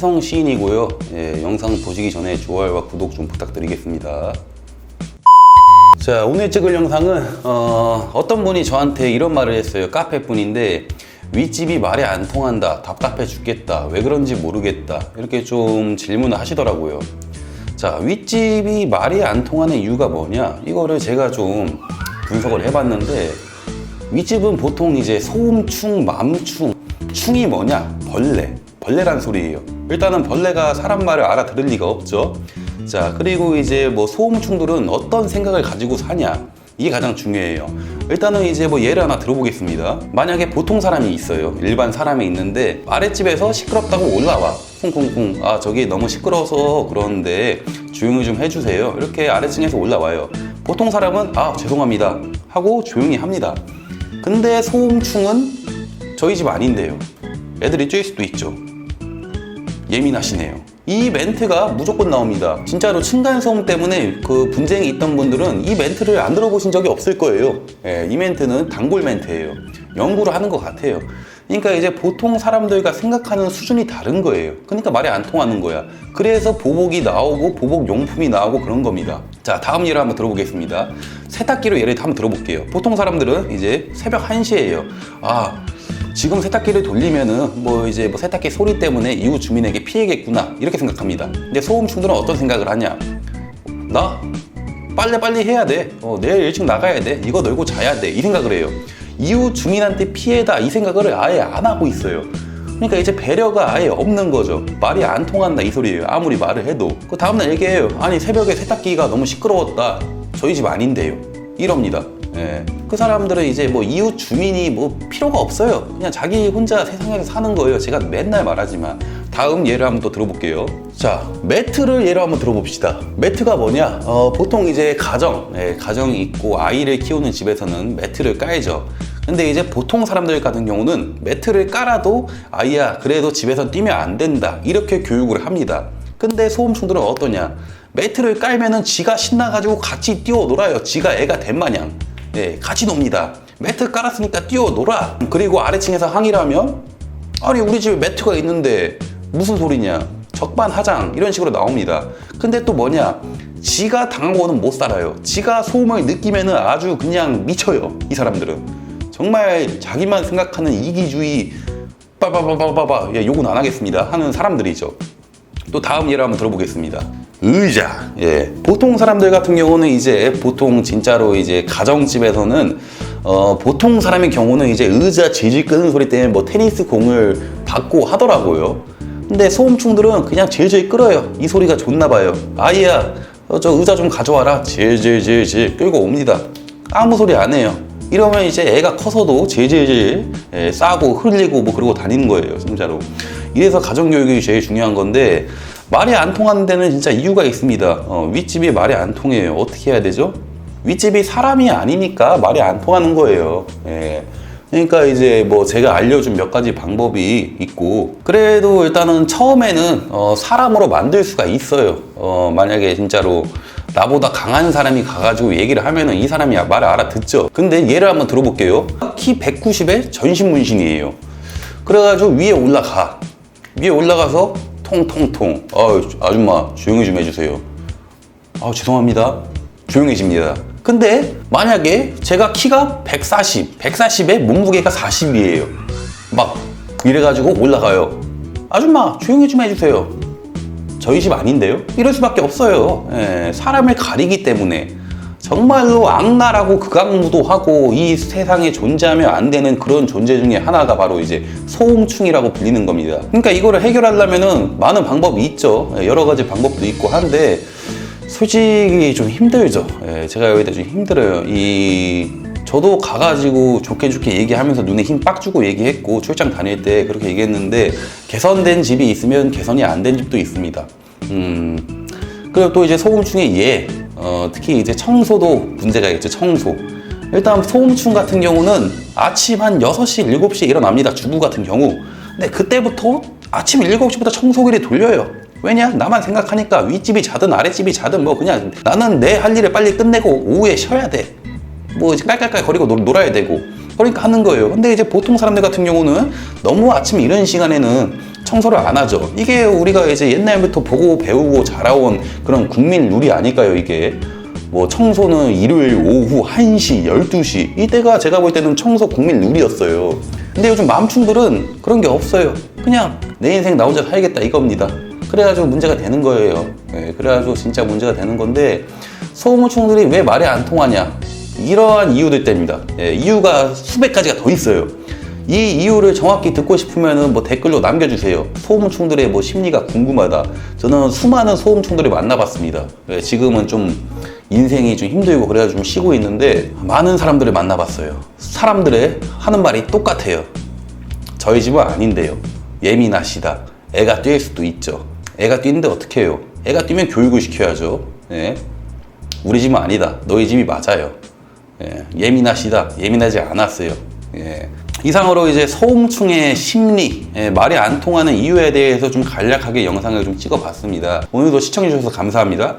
혜성 시인이고요. 예, 영상 보시기 전에 좋아요와 구독 좀 부탁드리겠습니다. 자, 오늘 찍을 영상은 어떤 분이 저한테 이런 말을 했어요. 카페 분인데 윗집이 말이 안 통한다, 답답해 죽겠다, 왜 그런지 모르겠다, 이렇게 좀 질문을 하시더라고요. 자, 윗집이 말이 안 통하는 이유가 뭐냐, 이거를 제가 좀 분석을 해봤는데, 윗집은 보통 이제 소음충, 맘충, 충이 뭐냐? 벌레란 소리예요. 일단은 벌레가 사람 말을 알아들을 리가 없죠. 자, 그리고 이제 뭐 소음충들은 어떤 생각을 가지고 사냐, 이게 가장 중요해요. 일단은 이제 뭐 예를 하나 들어보겠습니다. 만약에 보통 사람이 있어요. 일반 사람이 있는데 아랫집에서 시끄럽다고 올라와. 쿵쿵쿵, 아 저기 너무 시끄러워서 그러는데 조용히 좀 해주세요, 이렇게 아래층에서 올라와요. 보통 사람은 아 죄송합니다 하고 조용히 합니다. 근데 소음충은 저희 집 아닌데요, 애들이 쬐일 수도 있죠. 예민하시네요. 이 멘트가 무조건 나옵니다. 진짜로 층간소음 때문에 그 분쟁이 있던 분들은 이 멘트를 안 들어보신 적이 없을 거예요. 예, 이 멘트는 단골 멘트예요. 연구를 하는 것 같아요. 그러니까 이제 보통 사람들과 생각하는 수준이 다른 거예요. 그러니까 말이 안 통하는 거야. 그래서 보복이 나오고 보복 용품이 나오고 그런 겁니다. 자, 다음 예를 한번 들어보겠습니다. 세탁기로 예를 한번 들어볼게요. 보통 사람들은 이제 새벽 1시에요. 아, 지금 세탁기를 돌리면은 뭐 이제 뭐 세탁기 소리 때문에 이웃 주민에게 피해겠구나, 이렇게 생각합니다. 근데 소음충들은 어떤 생각을 하냐? 나 빨리 해야 돼. 내일 일찍 나가야 돼. 이거 널고 자야 돼. 이 생각을 해요. 이웃 주민한테 피해다, 이 생각을 아예 안 하고 있어요. 그러니까 이제 배려가 아예 없는 거죠. 말이 안 통한다, 이 소리예요. 아무리 말을 해도. 그 다음날 얘기해요. 아니 새벽에 세탁기가 너무 시끄러웠다, 저희 집 아닌데요, 이럽니다. 예. 그 사람들은 이제 뭐 이웃 주민이 뭐 필요가 없어요. 그냥 자기 혼자 세상에서 사는 거예요. 제가 맨날 말하지만. 다음 예를 한번 또 들어볼게요. 자, 매트를 예로 한번 들어봅시다. 매트가 뭐냐? 보통 이제 가정이 있고 아이를 키우는 집에서는 매트를 깔죠. 근데 이제 보통 사람들 같은 경우는 매트를 깔아도 아이야 그래도 집에서 뛰면 안 된다, 이렇게 교육을 합니다. 근데 소음충들은 어떠냐? 매트를 깔면은 지가 신나가지고 같이 뛰어놀아요. 지가 애가 된 마냥. 네, 같이 놉니다. 매트 깔았으니까 뛰어놀아. 그리고 아래층에서 항의를 하면 아니 우리 집에 매트가 있는데 무슨 소리냐, 적반하장, 이런 식으로 나옵니다. 근데 또 뭐냐, 지가 당하고는 못 살아요. 지가 소음을 느끼면은 아주 그냥 미쳐요. 이 사람들은 정말 자기만 생각하는 이기주의 빠바바바바바, 예, 욕은 안 하겠습니다 하는 사람들이죠. 또 다음 예를 한번 들어보겠습니다. 의자. 예. 보통 사람들 같은 경우는 이제 보통 진짜로 이제 가정집에서는 보통 사람의 경우는 이제 의자 질질 끄는 소리 때문에 뭐 테니스 공을 받고 하더라고요. 근데 소음충들은 그냥 질질 끌어요. 이 소리가 좋나 봐요. 아이야 저 의자 좀 가져와라, 질질질질 끌고 옵니다. 아무 소리 안 해요. 이러면 이제 애가 커서도 질질질 싸고 흘리고 뭐 그러고 다니는 거예요, 진짜로. 이래서 가정교육이 제일 중요한 건데, 말이 안 통하는 데는 진짜 이유가 있습니다. 윗집이 말이 안 통해요. 어떻게 해야 되죠? 윗집이 사람이 아니니까 말이 안 통하는 거예요. 예. 그러니까 이제 뭐 제가 알려준 몇 가지 방법이 있고, 그래도 일단은 처음에는 사람으로 만들 수가 있어요. 만약에 진짜로 나보다 강한 사람이 가가지고 얘기를 하면은 이 사람이 말을 알아듣죠. 근데 예를 한번 들어볼게요. 키 190에 전신문신이에요. 그래가지고 위에 올라가서 통통통, 아줌마 조용히 좀 해주세요. 죄송합니다. 조용해집니다. 근데 만약에 제가 키가 140에 몸무게가 40이에요. 막 이래가지고 올라가요. 아줌마 조용히 좀 해주세요. 저희 집 아닌데요? 이럴 수밖에 없어요. 예, 사람을 가리기 때문에. 정말로 악랄하고 극악무도하고 이 세상에 존재하면 안 되는 그런 존재 중에 하나가 바로 이제 소음충이라고 불리는 겁니다. 그러니까 이거를 해결하려면은 많은 방법이 있죠. 여러 가지 방법도 있고 한데 솔직히 좀 힘들죠. 예, 제가 여기다 좀 힘들어요. 저도 가가지고 좋게 얘기하면서 눈에 힘 빡 주고 얘기했고, 출장 다닐 때 그렇게 얘기했는데 개선된 집이 있으면 개선이 안 된 집도 있습니다. 그리고 또 이제 소음충의 특히 이제 청소도 문제가 있죠. 청소. 일단 소음충 같은 경우는 아침 한 6시, 7시에 일어납니다. 주부 같은 경우. 근데 그때부터 아침 7시부터 청소기를 돌려요. 왜냐? 나만 생각하니까 윗집이 자든 아랫집이 자든 뭐 그냥 나는 내 할 일을 빨리 끝내고 오후에 쉬어야 돼. 뭐 이제 깔깔깔 거리고 놀아야 되고. 그러니까 하는 거예요. 근데 이제 보통 사람들 같은 경우는 너무 아침 이른 시간에는 청소를 안 하죠. 이게 우리가 이제 옛날부터 보고 배우고 자라온 그런 국민 룰이 아닐까요, 이게? 뭐 청소는 일요일 오후 1시, 12시 이때가 제가 볼 때는 청소 국민 룰이었어요. 근데 요즘 맘충들은 그런 게 없어요. 그냥 내 인생 나 혼자 살겠다 이겁니다. 그래가지고 문제가 되는 거예요. 그래가지고 진짜 문제가 되는 건데, 소음충들이 왜 말이 안 통하냐, 이러한 이유들 때문입니다. 이유가 수백 가지가 더 있어요. 이 이유를 정확히 듣고 싶으면 뭐 댓글로 남겨주세요. 소음충들의 뭐 심리가 궁금하다. 저는 수많은 소음충들을 만나봤습니다. 지금은 좀 인생이 좀 힘들고 그래가지고 좀 쉬고 있는데, 많은 사람들을 만나봤어요. 사람들의 하는 말이 똑같아요. 저희 집은 아닌데요. 예민하시다. 애가 뛸 수도 있죠. 애가 뛰는데 어떻게 해요? 애가 뛰면 교육을 시켜야죠. 우리 집은 아니다. 너희 집이 맞아요. 예민하시다. 예민하지 않았어요. 이상으로 이제 소음충의 심리, 말이 안 통하는 이유에 대해서 좀 간략하게 영상을 좀 찍어봤습니다. 오늘도 시청해주셔서 감사합니다.